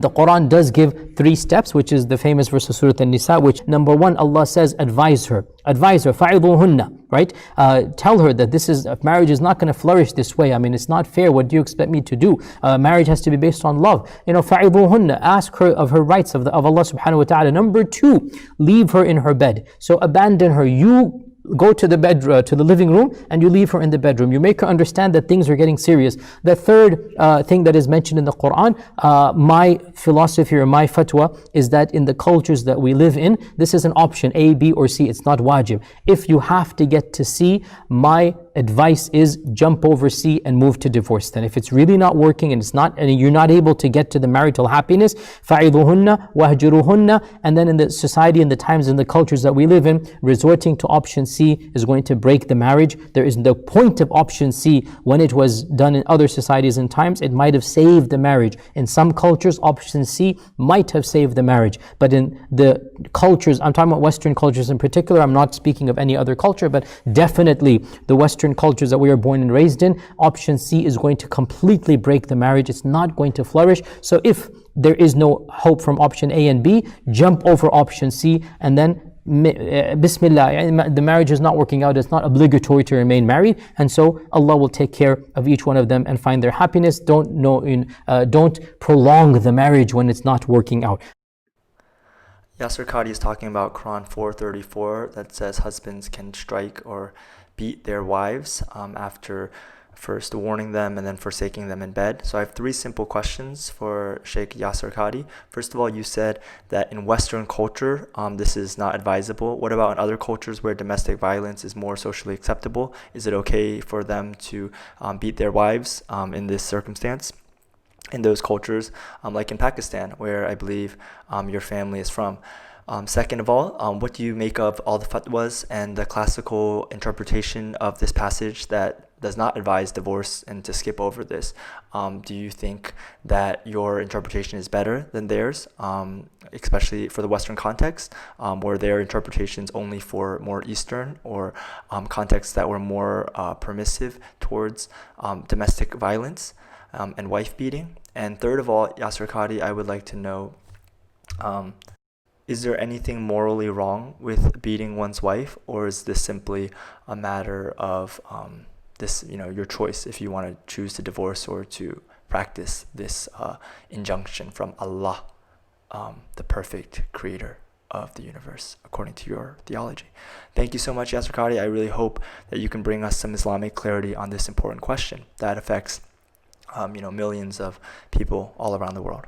The Quran does give 3 steps, which is the famous verse of Surah An-Nisa, which number 1, Allah says, advise her, فَعِظُوهُنَّ, right? Tell her that marriage is not going to flourish this way. I mean, it's not fair. What do you expect me to do? Marriage has to be based on love. فَعِظُوهُنَّ, ask her of her rights of Allah subhanahu wa ta'ala. Number 2, leave her in her bed. So abandon her. You go to the to the living room, and you leave her in the bedroom. You make her understand that things are getting serious. The third thing that is mentioned in the Quran, my philosophy or my fatwa is that in the cultures that we live in, this is an option, A, B, or C. It's not wajib. If you have to get to C, my advice is jump over C and move to divorce. Then if it's really not working and you're not able to get to the marital happiness, فَعِظُوهُنَّ وَهْجُرُوهُنَّ, and then in the society and the times and the cultures that we live in, resorting to option C is going to break the marriage. There is the point of option C when it was done in other societies and times, it might have saved the marriage. In some cultures, option C might have saved the marriage. But in the cultures, I'm talking about Western cultures in particular, I'm not speaking of any other culture, but definitely the Western cultures that we are born and raised in, option C is going to completely break the marriage. It's not going to flourish. So if there is no hope from option A and B, jump over option C, and then Bismillah, the marriage is not working out. It's not obligatory to remain married, and so Allah will take care of each one of them and find their happiness. Don't prolong the marriage when it's not working out. Yasir Qadhi is talking about Quran 4:34 that says husbands can strike or beat their wives after first warning them and then forsaking them in bed. So I have 3 simple questions for Sheikh Yasir Qadhi. First of all, you said that in Western culture, this is not advisable. What about in other cultures where domestic violence is more socially acceptable? Is it okay for them to beat their wives in this circumstance? In those cultures, like in Pakistan, where I believe your family is from. Second of all, what do you make of all the fatwas and the classical interpretation of this passage that does not advise divorce and to skip over this? Do you think that your interpretation is better than theirs, especially for the Western context, where their interpretations only for more Eastern or contexts that were more permissive towards domestic violence and wife beating? And third of all, Yasir Qadhi, I would like to know, is there anything morally wrong with beating one's wife, or is this simply a matter of your choice if you want to choose to divorce or to practice this injunction from Allah, the perfect creator of the universe, according to your theology? Thank you so much, Yasir Qadhi. I really hope that you can bring us some Islamic clarity on this important question that affects millions of people all around the world.